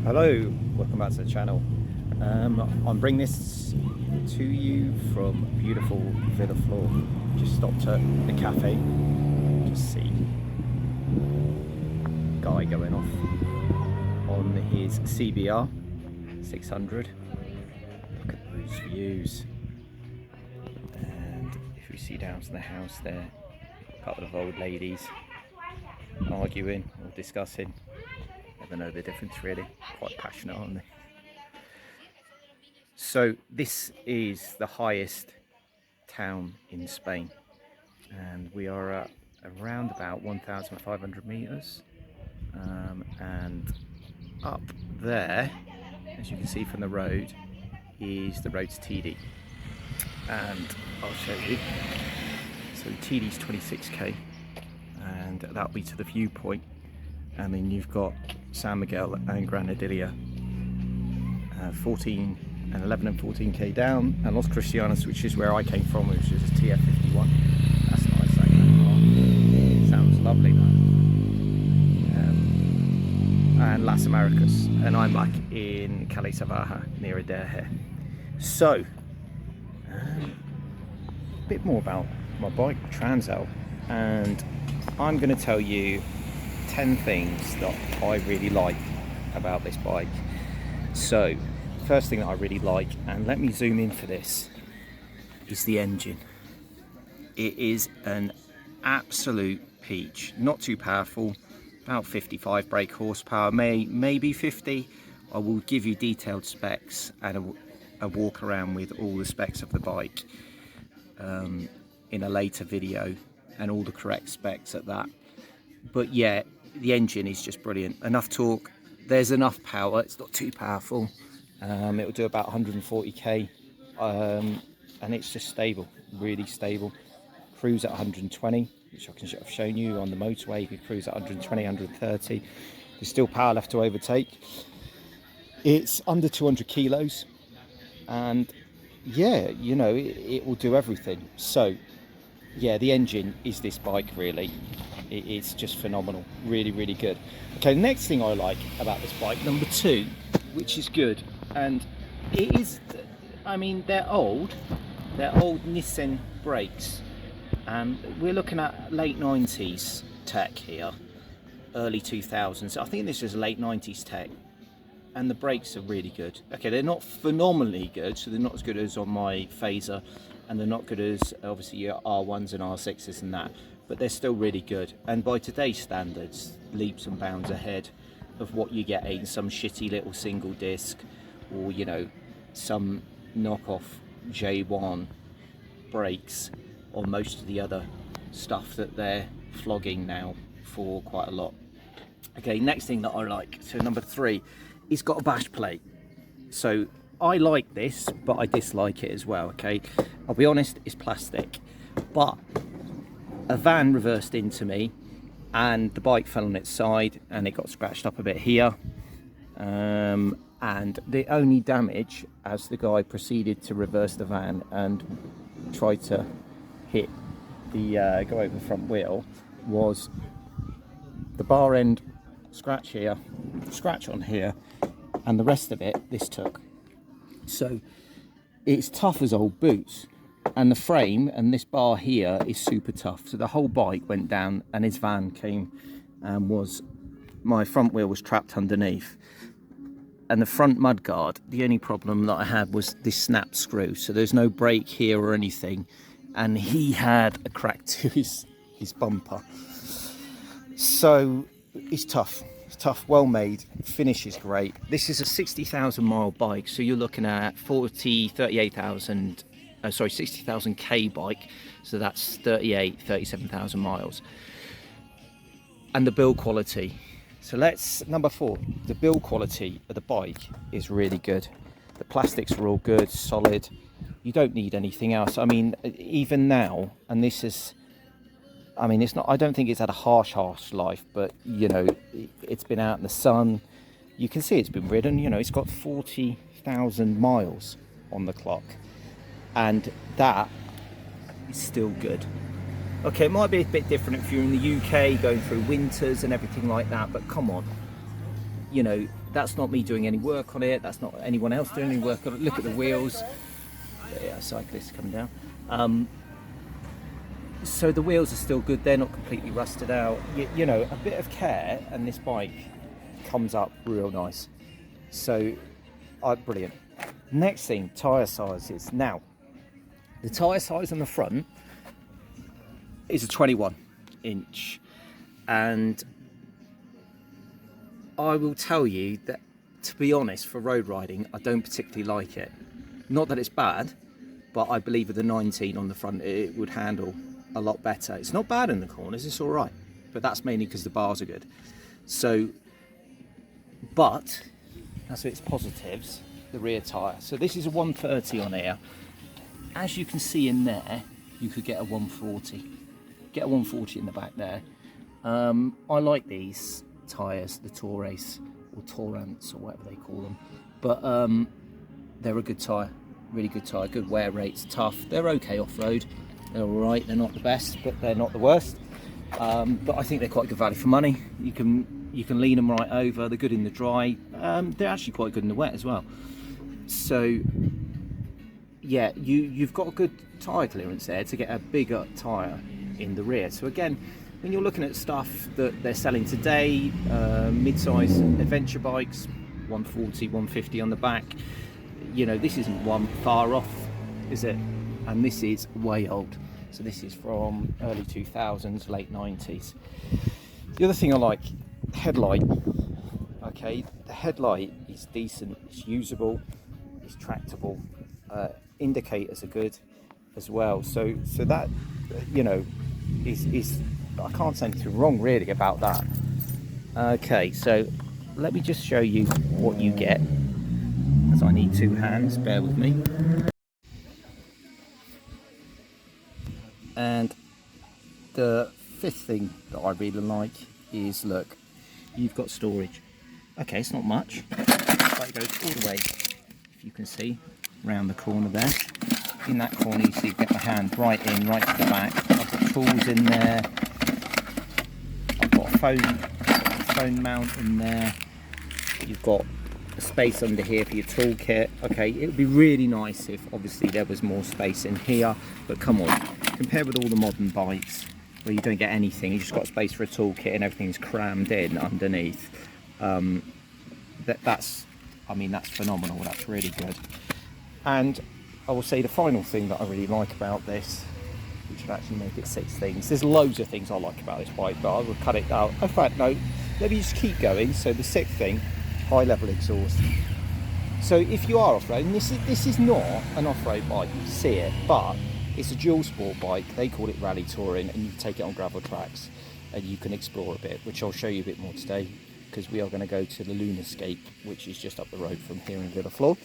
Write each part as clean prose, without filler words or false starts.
Hello, welcome back to the channel. I'm bringing this to you from beautiful Villa Floor. Just stopped at the cafe, just see guy going off on his CBR 600. Look at those views. And if we see down to the house there, a couple of old ladies arguing or discussing. Never know the difference really, quite passionate, aren't they? So this is the highest town in Spain, and we are at around about 1,500 meters, and up there, as you can see from the road, is the road to TD, and I'll show you. So TD's 26k, and that'll be to the viewpoint, and then you've got San Miguel and Granadilla, 14 and 11 and 14k down, and Los Cristianos, which is where I came from, which is a TF51. That's nice, that car. Sounds lovely, that. And Las Americas, and I'm back in Caleta Baja near Adeje. So, a bit more about my bike, Transalp, and I'm going to tell you 10 things that I really like about this bike. So, first thing that I really like, and let me zoom in for this, is the engine. It is an absolute peach. Not too powerful, about 55 brake horsepower, maybe 50. I will give you detailed specs and a walk around with all the specs of the bike in a later video, and all the correct specs at that. But yeah, the engine is just brilliant. Enough torque, there's enough power, it's not too powerful. It will do about 140k, and it's just stable, really stable. Cruise at 120, which I've shown you on the motorway. You can cruise at 120, 130. There's still power left to overtake. It's under 200 kilos, and yeah, you know, it will do everything. So yeah, the engine is this bike really. It's just phenomenal, really good. Okay, the next thing I like about this bike, number two, which is good, and it is, I mean, they're old Nissan brakes. We're looking at late 90s tech here, early 2000s. I think this is late 90s tech, and the brakes are really good. Okay, they're not phenomenally good, so they're not as good as on my Phaser, and they're not good as obviously your R1s and R6s and that, but they're still really good, and by today's standards, leaps and bounds ahead of what you get in some shitty little single disc, or you know, some knockoff J1 brakes, or most of the other stuff that they're flogging now for quite a lot. Okay, next thing that I like, so number three, it's got a bash plate. So I like this, but I dislike it as well. Okay, I'll be honest, it's plastic, but a van reversed into me and the bike fell on its side and it got scratched up a bit here, and the only damage, as the guy proceeded to reverse the van and try to hit the go over the front wheel, was the bar end scratch here, scratch on here, and the rest of it this took. So it's tough as old boots, and the frame and this bar here is super tough. So the whole bike went down, and his van came and my front wheel was trapped underneath, and the front mudguard, the only problem that I had was this snap screw. So there's no brake here or anything, and he had a crack to his bumper. So it's tough. It's tough, well made, finish is great. This is a 60,000 mile bike, so you're looking at 60,000 K bike, so that's 37,000 miles. And the build quality. So number four, the build quality of the bike is really good. The plastics are all good, solid. You don't need anything else. I mean, even now, and this is, I mean, it's not, I don't think it's had a harsh life, but you know, it's been out in the sun. You can see it's been ridden, you know, it's got 40,000 miles on the clock, and that is still good. Okay, it might be a bit different if you're in the UK going through winters and everything like that, but come on, you know, that's not me doing any work on it, that's not anyone else doing any work on it. Look at the wheels. Yeah, cyclist coming down. So the wheels are still good, they're not completely rusted out. You know, a bit of care and this bike comes up real nice. So brilliant. Next thing, tyre sizes. Now the tyre size on the front is a 21 inch, and I will tell you that, to be honest, for road riding I don't particularly like it. Not that it's bad, but I believe with the 19 on the front it would handle a lot better. It's not bad in the corners, it's all right, but that's mainly because the bars are good. So, but that's its positives, the rear tyre. So this is a 130 on here. As you can see in there, you could get a 140. Get a 140 in the back there. I like these tyres, the Torres or Torrents or whatever they call them, but they're a good tyre, really good tyre, good wear rates, tough. They're okay off-road. They're all right. They're not the best, but they're not the worst. But I think they're quite good value for money. You can lean them right over. They're good in the dry. They're actually quite good in the wet as well. So yeah, you've got a good tyre clearance there to get a bigger tyre in the rear. So again, when you're looking at stuff that they're selling today, mid-size adventure bikes, 140, 150 on the back, you know, this isn't one far off, is it? And this is way old. So this is from early 2000s, late 90s. The other thing I like, headlight. Okay, the headlight is decent, it's usable, it's tractable. Indicators are good as well. So that, you know, is I can't say anything wrong really about that. Okay, so let me just show you what you get, as I need two hands, bear with me. And the fifth thing that I really like is, look, you've got storage. Okay, it's not much, but it goes all the way, if you can see, round the corner there. In that corner you see, you get my hand right in, right to the back. I've got tools in there. I've got a phone mount in there. You've got a space under here for your toolkit. Okay, it would be really nice if obviously there was more space in here, but come on, compared with all the modern bikes where you don't get anything, you just got space for a toolkit and everything's crammed in underneath. That's phenomenal. That's really good. And I will say the final thing that I really like about this, which would actually make it 6 things. There's loads of things I like about this bike, but I will cut it out. In fact, no, let me just keep going. So the 6th thing, high level exhaust. So if you are off-road, and this is not an off-road bike, you see it, but it's a dual sport bike. They call it rally touring, and you can take it on gravel tracks and you can explore a bit, which I'll show you a bit more today, because we are going to go to the Lunarscape, which is just up the road from here in Villaflor.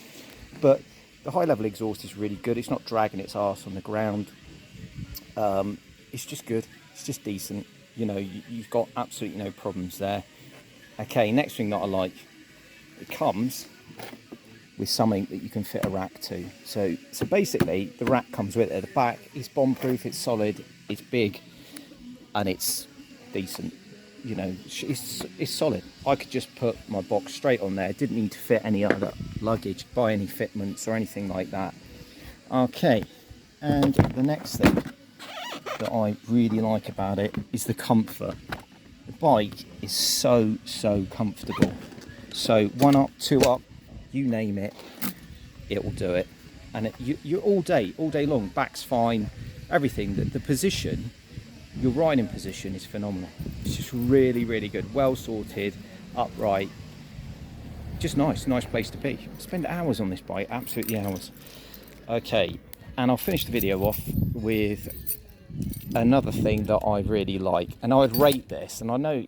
But the high level exhaust is really good. It's not dragging its arse on the ground. It's just good. It's just decent. You know, you've got absolutely no problems there. Okay, next thing that I like, it comes with something that you can fit a rack to. So basically the rack comes with it. The back is bomb proof, it's solid, it's big, and it's decent. You know, it's solid. I could just put my box straight on there. Didn't need to fit any other luggage, buy any fitments or anything like that. Okay, and the next thing that I really like about it is the comfort. The bike is so comfortable. So 1 up, 2 up, you name it, it will do it. And you're all day long. Back's fine, everything. The position, your riding position is phenomenal. It's just really good, well sorted, upright, just nice place to be. Spend hours on this bike, absolutely hours. Okay, and I'll finish the video off with another thing that I really like, and I'd rate this, and I know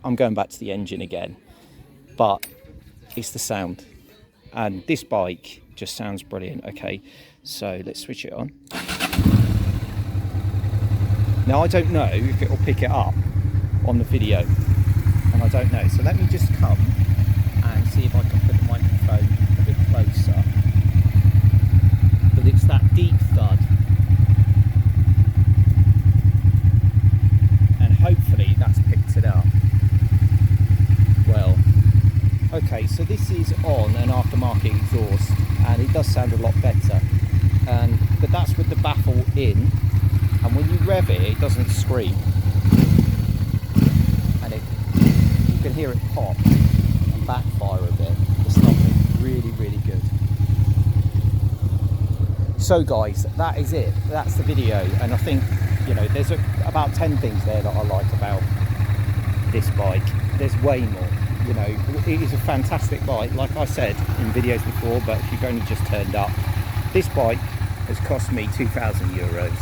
I'm going back to the engine again, but it's the sound, and this bike just sounds brilliant. Okay, so let's switch it on. Now I don't know if it will pick it up on the video, and I don't know, so let me just come and see if I can put the microphone a bit closer. But it's that deep thud, and hopefully that's picked it up well. Okay, so this is on an aftermarket exhaust, and it does sound a lot better. But that's with the baffle in, and when you rev it, it doesn't scream, and you can hear it pop and backfire a bit. It's not really good. So guys, that is it. That's the video, and I think, you know, there's about 10 things there that I like about this bike. There's way more. You know, it is a fantastic bike, like I said in videos before, but if you've only just turned up, this bike has cost me €2,000.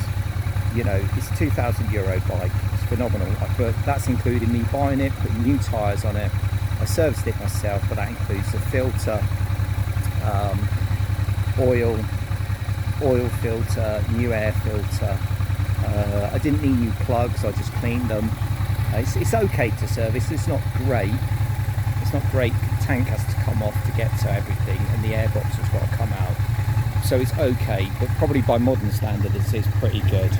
You know, it's a €2,000 bike. It's phenomenal. But that's including me buying it, putting new tyres on it. I serviced it myself, but that includes the filter, oil filter, new air filter. I didn't need new plugs, I just cleaned them. It's okay to service. It's not great. It's not great. The tank has to come off to get to everything, and the airbox has got to come out. So it's okay, but probably by modern standards it's pretty good.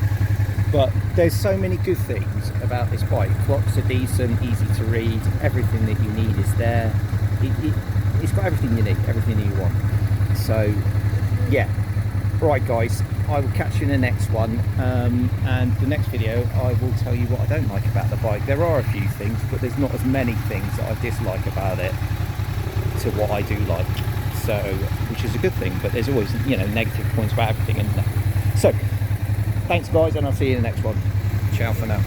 But there's so many good things about this bike. Clocks are decent, easy to read, everything that you need is there. It's got everything you need, everything you want. So yeah, right guys, I will catch you in the next one, and the next video I will tell you what I don't like about the bike. There are a few things, but there's not as many things that I dislike about it to what I do like, so, which is a good thing. But there's always, you know, negative points about everything, isn't there? So thanks guys, and I'll see you in the next one. Ciao for now.